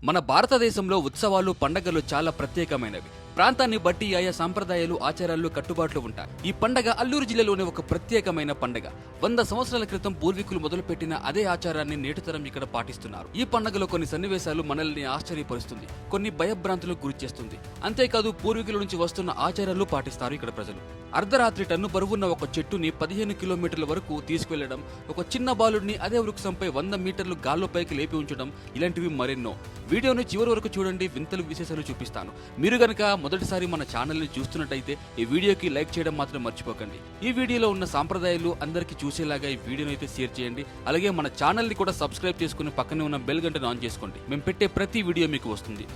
మన భారతదేశంలో ఉత్సవాలు పండగలు చాలా ప్రత్యేకమైనవి. ప్రాంతాన్ని బట్టి ఆయా సంప్రదాయాలు ఆచారాలు కట్టుబాట్లు ఉంటాయి. ఈ పండగ అల్లూరు జిల్లాలోని ఒక ప్రత్యేకమైన పండగ. 100 సంవత్సరాల క్రితం పూర్వీకులు మొదలుపెట్టిన అదే ఆచారాన్ని నేటితరం ఇక్కడ పాటిస్తున్నారు. ఈ పండగలో కొన్ని సన్నివేశాలు మనల్ని ఆశ్చర్యపరుస్తుంది, కొన్ని భయభ్రాంతులకు గురి చేస్తుంది. అంతేకాదు పూర్వీకుల నుంచి వస్తున్న ఆచారాలు పాటిస్తారు ఇక్కడ ప్రజలు. అర్ధరాత్రి టన్ను బరువున్న ఒక చెట్టుని 15 కిలోమీటర్ల వరకు తీసుకెళ్లడం, ఒక చిన్న బాలుడిని అదే వృక్షంపై 100 మీటర్లు గాల్లో పైకి లేపి ఉంచడం, ఇలాంటివి మరెన్నో. వీడియోని చివరి వరకు చూడండి, వింతలు విశేషాలు చూపిస్తాను. మీరు గనక మొదటిసారి మన ఛానల్ని చూస్తున్నట్టయితే ఈ వీడియోకి లైక్ చేయడం మాత్రం మర్చిపోకండి. ఈ వీడియోలో ఉన్న సాంప్రదాయాలు అందరికీ చూసేలాగా ఈ వీడియోని అయితే షేర్ చేయండి. అలాగే మన ఛానల్ని కూడా సబ్స్క్రైబ్ చేసుకుని పక్కనే ఉన్న బెల్ గంటను ఆన్ చేసుకోండి. మేము పెట్టే ప్రతి వీడియో మీకు వస్తుంది.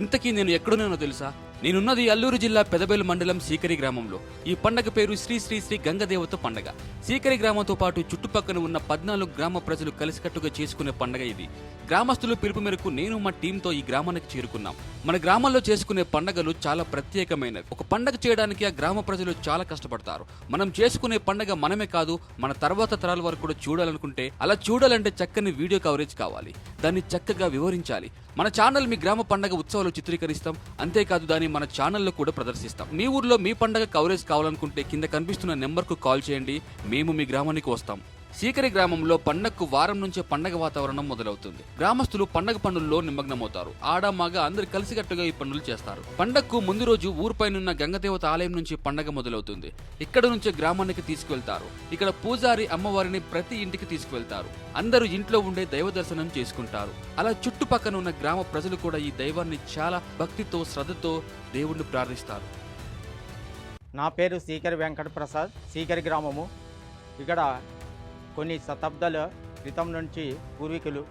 ఇంతకీ నేను ఎక్కడున్నానో తెలుసా? నేనున్నది అల్లూరు జిల్లా పెదబేలు మండలం సీకరి గ్రామంలో. ఈ పండగ పేరు శ్రీ శ్రీ శ్రీ గంగదేవత పండగ. సీకరి గ్రామంతో పాటు చుట్టుపక్కల ఉన్న 14 గ్రామ ప్రజలు కలిసికట్టుగా చేసుకునే పండగ ఇది. గ్రామస్తుల పిలుపు మేరకు నేను మా టీంతో ఈ గ్రామానికి చేరుకున్నాం. మన గ్రామంలో చేసుకునే పండగలు చాలా ప్రత్యేకమైనవి. ఒక పండగ చేయడానికి ఆ గ్రామ ప్రజలు చాలా కష్టపడతారు. మనం చేసుకునే పండగ మనమే కాదు, మన తర్వాత తరాల వరకు కూడా చూడాలనుకుంటే, అలా చూడాలంటే చక్కని వీడియో కవరేజ్ కావాలి. దాన్ని చక్కగా వివరించాలి. మన ఛానల్ మీ గ్రామ పండగ ఉత్సవాలు చిత్రీకరిస్తాం. అంతేకాదు దాన్ని మన ఛానల్లో కూడా ప్రదర్శిస్తాం. మీ ఊర్లో మీ పండగ కవరేజ్ కావాలనుకుంటే కింద కనిపిస్తున్న నెంబర్కు కాల్ చేయండి. మేము మీ గ్రామానికి వస్తాం. సీకరి గ్రామంలో పండగకు వారం నుంచే పండగ వాతావరణం మొదలవుతుంది. గ్రామస్తులు పండగ పనుల్లో నిమగ్నమవుతారు. ఆడ మగ అందరు కలిసికట్టుగా ఈ పనులు చేస్తారు. పండగకు ముందు రోజు ఊరిపైనున్న గంగదేవత ఆలయం నుంచి పండగ మొదలవుతుంది. ఇక్కడ నుంచే గ్రామానికి తీసుకువెళ్తారు. ఇక్కడ పూజారి అమ్మవారిని ప్రతి ఇంటికి తీసుకువెళ్తారు. అందరూ ఇంట్లో ఉండే దైవ దర్శనం చేసుకుంటారు. అలా చుట్టుపక్కన ఉన్న గ్రామ ప్రజలు కూడా ఈ దైవాన్ని చాలా భక్తితో శ్రద్ధతో దేవుణ్ణి ప్రార్థిస్తారు. నా పేరు సీకరి వెంకట ప్రసాద్. సీకరి గ్రామము. ఇక్కడ కొన్ని శతాబ్దాల క్రితం నుంచి పూర్వీకులు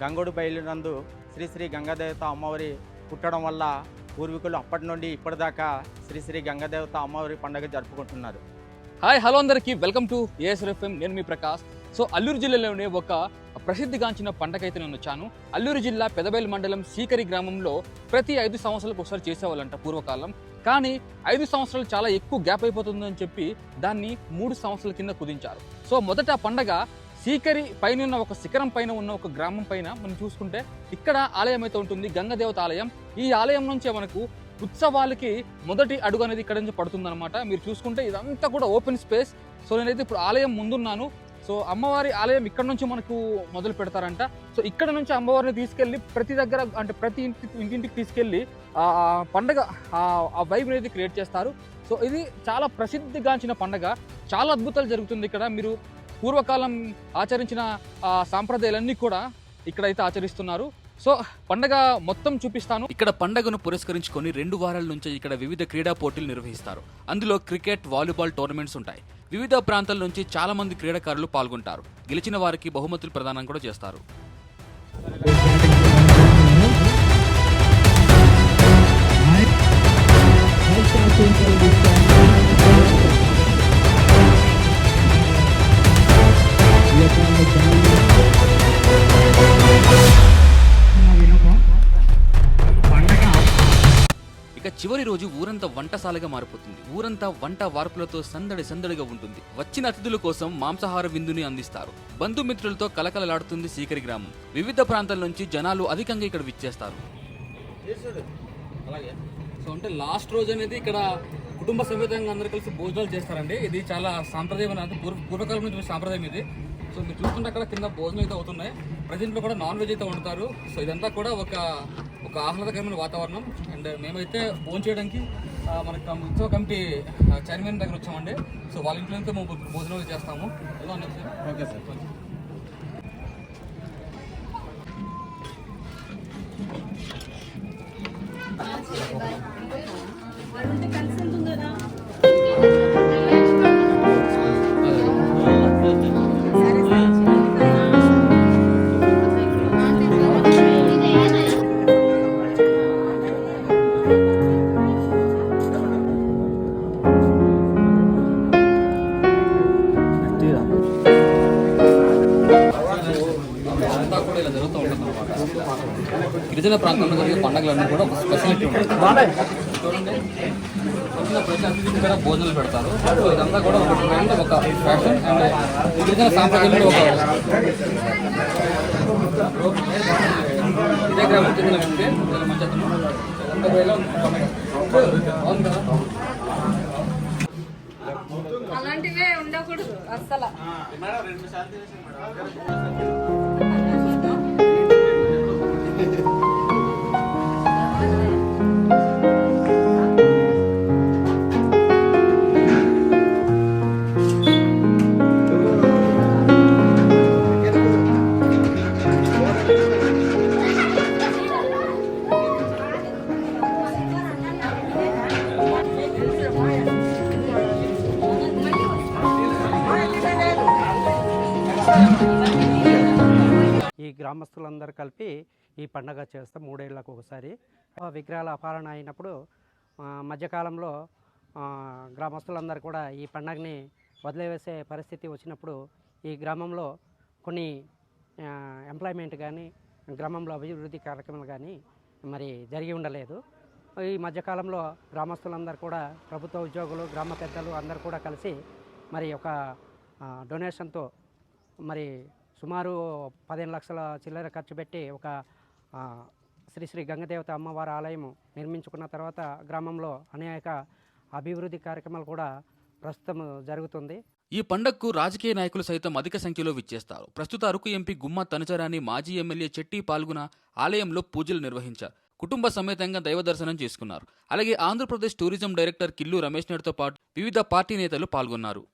గంగోడు బయలునందు శ్రీ శ్రీ గంగాదేవత అమ్మవారి పుట్టడం వల్ల పూర్వీకులు అప్పటి నుండి ఇప్పటిదాకా శ్రీ శ్రీ గంగాదేవత అమ్మవారి పండుగ జరుపుకుంటున్నారు. హాయ్, హలో అందరికీ, వెల్కమ్ టు ఏఎస్ఎఫ్ఎం. నేను మీ ప్రకాష్. సో అల్లూరు జిల్లాలోనే ఒక ప్రసిద్ధిగాంచిన పండగ అయితే నేను వచ్చాను. అల్లూరు జిల్లా పెదబేలు మండలం సీకరి గ్రామంలో ప్రతి 5 సంవత్సరాలకు ఒకసారి చేసేవాళ్ళంట పూర్వకాలం. కానీ 5 సంవత్సరాలు చాలా ఎక్కువ గ్యాప్ అయిపోతుందని చెప్పి దాన్ని 3 సంవత్సరాల కింద కుదించారు. సో మొదట పండగ సీకరి పైన ఉన్న ఒక శిఖరం పైన ఉన్న ఒక గ్రామం పైన మనం చూసుకుంటే ఇక్కడ ఆలయం అయితే ఉంటుంది, గంగదేవత ఆలయం. ఈ ఆలయం నుంచే మనకు ఉత్సవాలకి మొదటి అడుగు అనేది ఇక్కడ నుంచి పడుతుందన్నమాట. మీరు చూసుకుంటే ఇదంతా కూడా ఓపెన్ స్పేస్. సో నేనైతే ఇప్పుడు ఆలయం ముందున్నాను. సో అమ్మవారి ఆలయం ఇక్కడ నుంచి మనకు మొదలు పెడతారంట. సో ఇక్కడ నుంచి అమ్మవారిని తీసుకెళ్ళి ప్రతి దగ్గర అంటే ప్రతి ఇంటింటికి తీసుకెళ్ళి ఆ పండగ ఆ వైబ్ అనేది క్రియేట్ చేస్తారు. సో ఇది చాలా ప్రసిద్ధిగాంచిన పండగ. చాలా అద్భుతాలు జరుగుతుంది ఇక్కడ. మీరు పూర్వకాలం ఆచరించిన సాంప్రదాయాలన్నీ కూడా ఇక్కడైతే ఆచరిస్తున్నారు. సో పండగ మొత్తం చూపిస్తాను. ఇక్కడ పండగను పురస్కరించుకొని 2 వారాల నుంచి ఇక్కడ వివిధ క్రీడా పోటీలు నిర్వహిస్తారు. అందులో క్రికెట్, వాలీబాల్ టోర్నమెంట్స్ ఉంటాయి. వివిధ ప్రాంతాల నుంచి చాలా మంది క్రీడాకారులు పాల్గొంటారు. గెలిచిన వారికి బహుమతులు ప్రదానం కూడా చేస్తారు. ఇక చివరి రోజు ఊరంతా వంటశాలగా మారిపోతుంది. ఊరంతా వంట వార్పులతో సందడిగా ఉంటుంది. వచ్చిన అతిథుల కోసం మాంసాహార విందుని అందిస్తారు. బంధుమిత్రులతో కలకలలాడుతుంది సీకరి గ్రామం. వివిధ ప్రాంతాల నుంచి జనాలు అధికంగా ఇక్కడ విచ్చేస్తారు. సో అంటే లాస్ట్ రోజు అనేది ఇక్కడ కుటుంబ సమేతంగా అందరూ కలిసి భోజనాలు చేస్తారండి. ఇది చాలా సాంప్రదాయం, పూర్వకాలం నుంచి సాంప్రదాయం ఇది. సో మీరు చూస్తుంటే అక్కడ కింద భోజనం అయితే అవుతున్నాయి. ప్రజెంట్లో కూడా నాన్ వెజ్ అయితే వండుతారు. సో ఇదంతా కూడా ఒక ఆహ్లాదకరమైన వాతావరణం. అండ్ మేమైతే భోజనం చేయడానికి మనకు ఉత్సవ కమిటీ చైర్మన్ దగ్గర వచ్చామండి. సో వాళ్ళ ఇంట్లో అయితే మేము భోజనాలు చేస్తాము. ఎలా ఉన్నాయి సార్? Okay sir. గిరిజన ప్రాంతంలో జరిగే పండుగలన్నీ కూడా ఒక స్పెషాలిటీ ఉంటుంది. చూడండి వచ్చిన ప్రతి అతిథికి కూడా భోజనాలు పెడతారు. సో ఇదంతా కూడా ఒక ట్రెండ్, ఒక ఫ్యాషన్ అండ్ గిరిజన సాంప్రదాయంలో ఒక ఇదే గ్రామం చెందిన వ్యక్తి చాలా మంచి అతను. ఇదంతా కూడా ఇలా బాగుంది కదా. అలాంటివే ఉండకూడదు అస్సలు. ఈ గ్రామస్తులందరూ కలిపి ఈ పండగ చేస్తాం 3 ఏళ్ళకు ఒకసారి. విగ్రహాల అపహరణ అయినప్పుడు మధ్యకాలంలో గ్రామస్తులందరూ కూడా ఈ పండగని వదిలివేసే పరిస్థితి వచ్చినప్పుడు ఈ గ్రామంలో కొన్ని ఎంప్లాయ్మెంట్ కానీ గ్రామంలో అభివృద్ధి కార్యక్రమాలు కానీ మరి జరిగి ఉండలేదు. ఈ మధ్యకాలంలో గ్రామస్తులందరూ కూడా ప్రభుత్వ ఉద్యోగులు, గ్రామ పెద్దలు అందరూ కూడా కలిసి మరి ఒక డొనేషన్తో మరి సుమారు 15 లక్షల చిల్లర ఖర్చు పెట్టి ఒక శ్రీ గంగదేవత అమ్మవారి ఆలయం నిర్మించుకున్న తర్వాత గ్రామంలో అనేక అభివృద్ధి కార్యక్రమాలు కూడా ప్రస్తుతం జరుగుతుంది. ఈ పండగకు రాజకీయ నాయకులు సైతం అధిక సంఖ్యలో విచ్చేస్తారు. ప్రస్తుత అరకు ఎంపీ గుమ్మ తనుచరాని మాజీ ఎమ్మెల్యే చెట్టి పాల్గొన ఆలయంలో పూజలు నిర్వహించారు. కుటుంబ సమేతంగా దైవ దర్శనం చేసుకున్నారు. అలాగే Andhra Pradesh tourism director kill Ramesh నాయుడుతో పాటు వివిధ పార్టీ నేతలు పాల్గొన్నారు.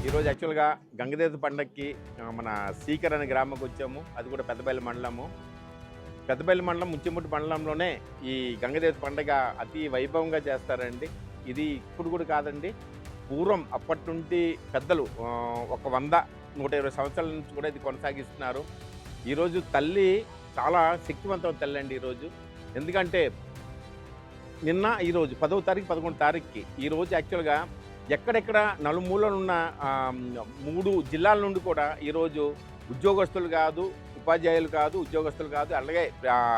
ఈరోజు యాక్చువల్గా గంగదేవత పండగకి మన సీకర్ అనే గ్రామంకి వచ్చాము. అది కూడా పెద్దబయలు మండలము. పెద్దబయలు మండలం ముచ్చెముట్టు మండలంలోనే ఈ గంగదేవత పండగ అతి వైభవంగా చేస్తారండి. ఇది ఇప్పుడు కూడా కాదండి, పూర్వం అప్పటి నుండి పెద్దలు ఒక 100-120 సంవత్సరాల నుంచి కూడా ఇది కొనసాగిస్తున్నారు. ఈరోజు తల్లి చాలా శక్తివంతమైన తల్లి అండి ఈరోజు. ఎందుకంటే నిన్న ఈరోజు 10వ తారీఖు 11వ తారీఖుకి ఈరోజు యాక్చువల్గా ఎక్కడెక్కడ నలుమూలలు ఉన్న 3 జిల్లాల నుండి కూడా ఈరోజు ఉద్యోగస్తులు కాదు, ఉపాధ్యాయులు కాదు, ఉద్యోగస్తులు కాదు, అలాగే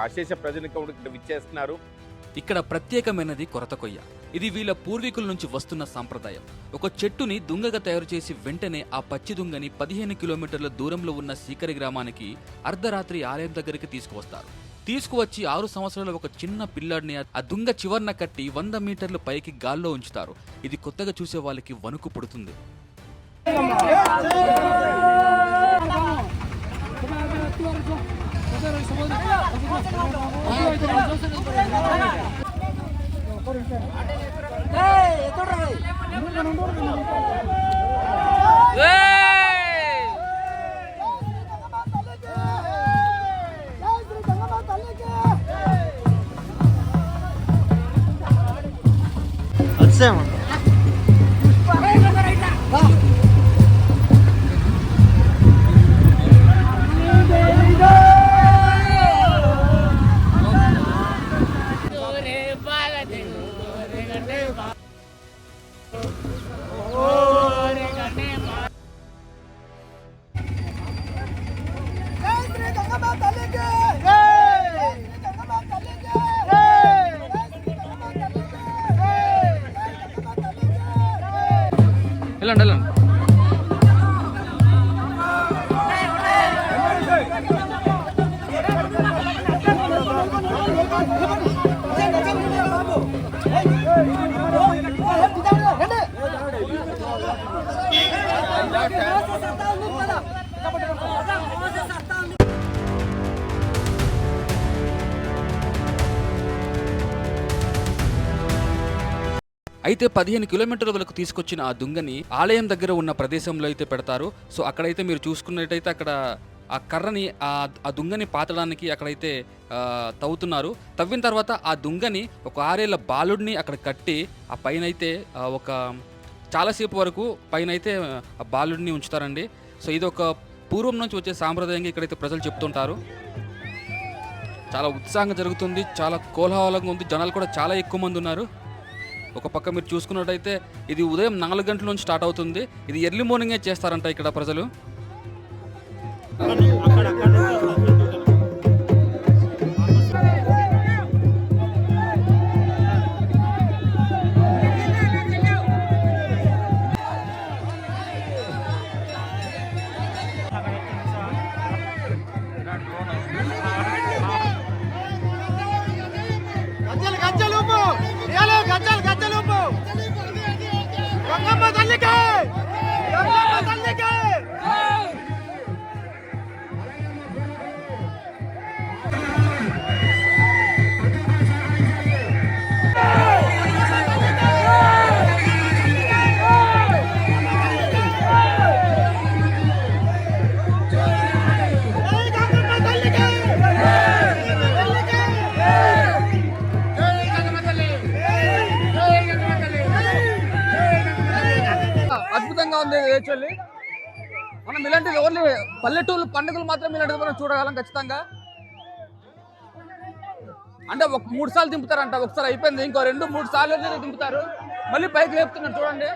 అశేష ప్రజలు ఇక్కడ విచ్చేస్తున్నారు. ఇక్కడ ప్రత్యేకమైనది కొరత కొయ్య. ఇది వీళ్ళ పూర్వీకుల నుంచి వస్తున్న సాంప్రదాయం. ఒక చెట్టుని దుంగగా తయారు చేసి వెంటనే ఆ పచ్చి దుంగని 15 కిలోమీటర్ల దూరంలో ఉన్న సీకరి గ్రామానికి అర్ధరాత్రి ఆలయం దగ్గరికి తీసుకువస్తారు. తీసుకువచ్చి 6 సంవత్సరాల ఒక చిన్న పిల్లాడిని ఆ దుంగ చివర్న కట్టి 100 మీటర్ల పైకి గాల్లో ఉంచుతారు. ఇది కొత్తగా చూసే వాళ్ళకి వణుకు పుడుతుంది. వెళ్ళండి వెళ్ళండి. అయితే 15 కిలోమీటర్ల వరకు తీసుకొచ్చిన ఆ దుంగని ఆలయం దగ్గర ఉన్న ప్రదేశంలో అయితే పెడతారు. సో అక్కడైతే మీరు చూసుకున్నట్టయితే అక్కడ ఆ కర్రని ఆ దుంగని పాతడానికి అక్కడైతే తవ్వుతున్నారు. తవ్విన తర్వాత ఆ దుంగని ఒక 6 ఏళ్ల బాలుడిని అక్కడ కట్టి ఆ పైన అయితే ఒక చాలాసేపు వరకు పైన అయితే ఆ బాలుడిని ఉంచుతారండి. సో ఇది ఒక పూర్వం నుంచి వచ్చే సాంప్రదాయంగా ఇక్కడైతే ప్రజలు చెప్తుంటారు. చాలా ఉత్సాహంగా జరుగుతుంది, చాలా కోలాహలంగా ఉంది, జనాలు కూడా చాలా ఎక్కువ మంది ఉన్నారు. ఒక పక్క మీరు చూసుకున్నట్టయితే ఇది ఉదయం 4 గంటల నుంచి స్టార్ట్ అవుతుంది. ఇది ఎర్లీ మార్నింగే చేస్తారంట ఇక్కడ ప్రజలు. అద్భుతంగా ఉంది యాక్చువల్లీ. మనం ఇలాంటిది ఓన్లీ పల్లెటూరు పండుగలు మాత్రం ఇలాంటిది మనం చూడగలం ఖచ్చితంగా. అంటే 3 సార్లు దింపుతారంట, ఒకసారి అయిపోయింది, ఇంకో 2-3 సార్లు దింపుతారు, మళ్ళీ పైకి లేపుతున్నారు చూడండి.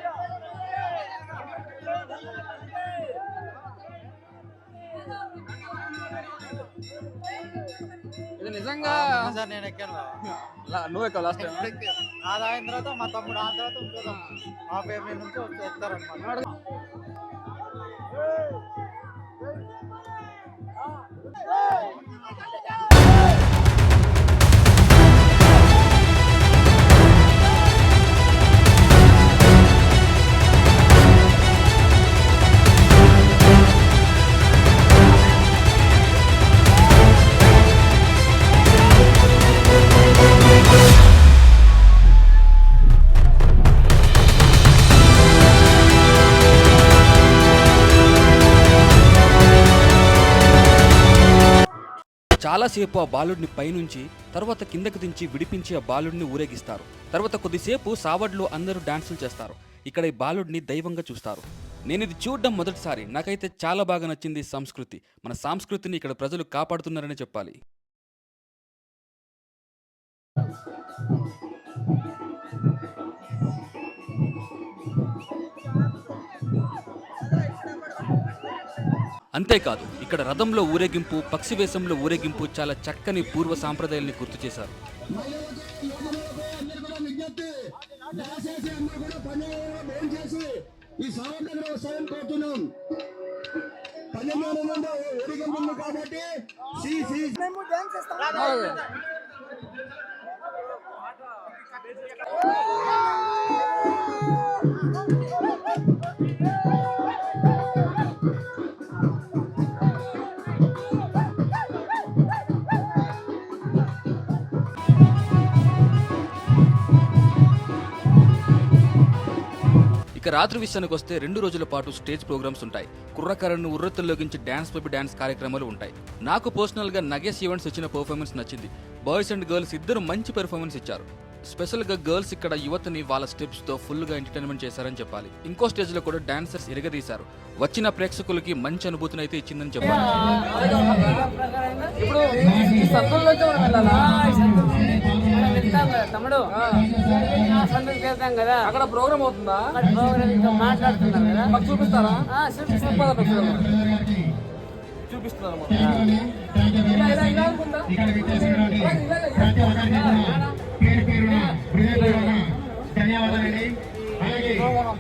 ఇది నిజంగా నేను ఎక్కాను, నువ్వు ఎక్క లాస్ట్ టైం అది అయిన తర్వాత మా తమ్ముడు ఆ తర్వాత ఇంకో మా ఫ్యామిలీ నుంచి వస్తారన్నమాట. చాలాసేపు ఆ బాలుడిని పైనుంచి తర్వాత కిందకు దించి విడిపించి ఆ బాలుడిని ఊరేగిస్తారు. తర్వాత కొద్దిసేపు సావడ్లో అందరూ డాన్సులు చేస్తారు. ఇక్కడ ఈ బాలుడిని దైవంగా చూస్తారు. నేను ఇది చూడడం మొదటిసారి. నాకైతే చాలా బాగా నచ్చింది సంస్కృతి. మన సంస్కృతిని ఇక్కడ ప్రజలు కాపాడుతున్నారని చెప్పాలి. అంతేకాదు ఇక్కడ రథంలో ఊరేగింపు, పక్షి వేషంలో ఊరేగింపు చాలా చక్కని పూర్వ సాంప్రదాయాల్ని గుర్తు చేశారు. ఇక రాత్రి విషయానికి వస్తే 2 రోజుల పాటు స్టేజ్ ప్రోగ్రామ్స్ ఉంటాయి. కుర్రకారులను ఉర్రతుల్లోకించి డాన్స్ పబ్ డాన్స్ కార్యక్రమాలు ఉంటాయి. నాకు పర్సనల్ గా నగేష్ ఈవెంట్స్ ఇచ్చిన పర్ఫార్మెన్స్ నచ్చింది. బాయ్స్ అండ్ గర్ల్స్ ఇద్దరు మంచి పెర్ఫార్మెన్స్ ఇచ్చారు. స్పెషల్ గా గర్ల్స్ ఇక్కడ యువతని వాళ్ళ స్టెప్స్ తో ఫుల్ గా ఎంటర్టైన్మెంట్ చేశారని చెప్పాలి. ఇంకో స్టేజ్ లో కూడా డాన్సర్స్ ఎరగదీశారు. వచ్చిన ప్రేక్షకులకి మంచి అనుభూతిని అయితే ఇచ్చిందని చెప్పాలి. ఇప్పుడు తమ్ముడు సంతకి వెళ్తాం కదా, అక్కడ ప్రోగ్రామ్ అవుతుందా? ప్రోగ్రామ్ మాట్లాడుతున్నాం కదా, మాకు చూపిస్తారా? చూపిస్తున్నారు.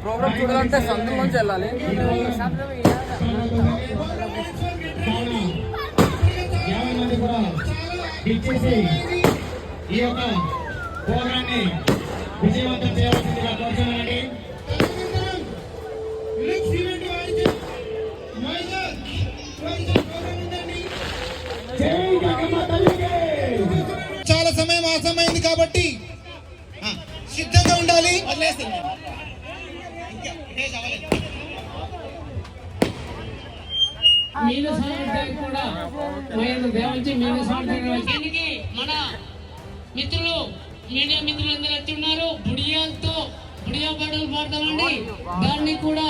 ప్రోగ్రామ్ చూడాలంటే సందుల నుంచి వెళ్ళాలి. ఈ యొక్క ప్రోగ్రాన్ని విజయవంతం చేయవలసిందిగా కోరుతున్నానండి. చాలా సమయం ఆసమైంది కాబట్టి సిద్ధంగా ఉండాలి. మీను సాంప్రదాయం కూడా దేవంచి మీను సాంప్రదాయం మన మిత్రులు మీడియా మిత్రులు అందరూ వచ్చి ఉన్నారు. బుడియా పాటలు పాడతామండి. దాన్ని కూడా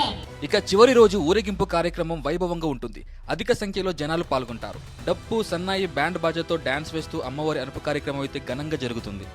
ఇక చివరి రోజు ఊరేగింపు కార్యక్రమం వైభవంగా ఉంటుంది. అధిక సంఖ్యలో జనాలు పాల్గొంటారు. డప్పు, సన్నాయి, బ్యాండ్ బాజాతో డాన్స్ వేస్తూ అమ్మవారి అనుపు కార్యక్రమం అయితే ఘనంగా జరుగుతుంది.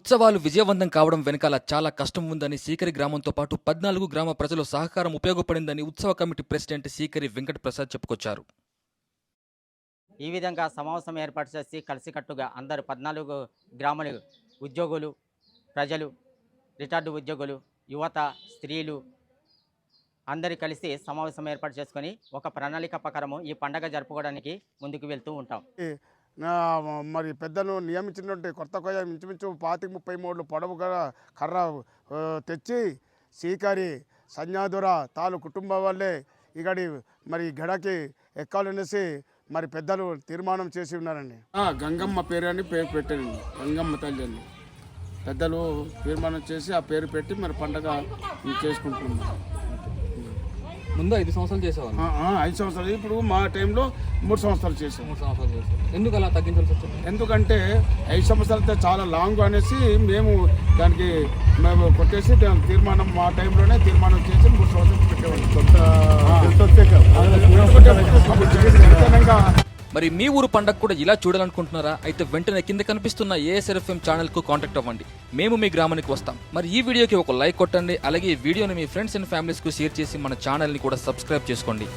ఉత్సవాలు విజయవంతం కావడం వెనకాల చాలా కష్టం ఉందని సీకరి గ్రామంతో పాటు 14 గ్రామ ప్రజల సహకారం ఉపయోగపడిందని ఉత్సవ కమిటీ ప్రెసిడెంట్ సీకరి వెంకట ప్రసాద్ చెప్పుకొచ్చారు. ఈ విధంగా సమావేశం ఏర్పాటు చేసి కలిసికట్టుగా అందరూ 14 గ్రామాల ఉద్యోగులు, ప్రజలు, రిటైర్డ్ ఉద్యోగులు, యువత, స్త్రీలు అందరూ కలిసి సమావేశం ఏర్పాటు చేసుకొని ఒక ప్రణాళిక ప్రకారము ఈ పండగ జరుపుకోవడానికి ముందుకు వెళ్తూ ఉంటాం. మరి పెద్దలు నియమించినటువంటి కొత్త కొయ్య ఇంచుమించు 25-30 మూడు పొడవు కర్ర తెచ్చి సీకరి సంజాదుర తాను కుటుంబం వల్లే ఇక్కడి మరి గడకి ఎక్కాలనేసి మరి పెద్దలు తీర్మానం చేసి ఉన్నారండి. గంగమ్మ పేరు అని పేరు పెట్టానండి, గంగమ్మ తల్లి అని పెద్దలు తీర్మానం చేసి ఆ పేరు పెట్టి మరి పండగ చేసుకుంటున్నాం. ముందు 5 సంవత్సరాలు చేసేవాళ్ళు, 5 సంవత్సరాలు, ఇప్పుడు మా టైంలో 3 సంవత్సరాలు చేసాం. 3 సంవత్సరాలు చేశారు. ఎందుకు అలా తగ్గించాల్సి వచ్చింది? ఎందుకంటే 5 సంవత్సరాలతో చాలా లాంగ్ అనేసి మేము దానికి కొట్టేసి తీర్మానం మా టైంలోనే తీర్మానం చేసి 3 సంవత్సరాలు పెట్టేవాళ్ళం. మరి మీ ఊరు పండగ కూడా ఇలా చూడాలనుకుంటున్నారా? అయితే వెంటనే కింద కనిపిస్తున్న ఏఎస్ఆర్ఎఫ్ఎం ఛానల్కు కాంటాక్ట్ అవ్వండి, మేము మీ గ్రామానికి వస్తాం. మరి ఈ వీడియోకి ఒక లైక్ కొట్టండి, అలాగే ఈ వీడియోని మీ ఫ్రెండ్స్ అండ్ ఫ్యామిలీస్కు షేర్ చేసి మన ఛానల్ని కూడా సబ్స్క్రైబ్ చేసుకోండి.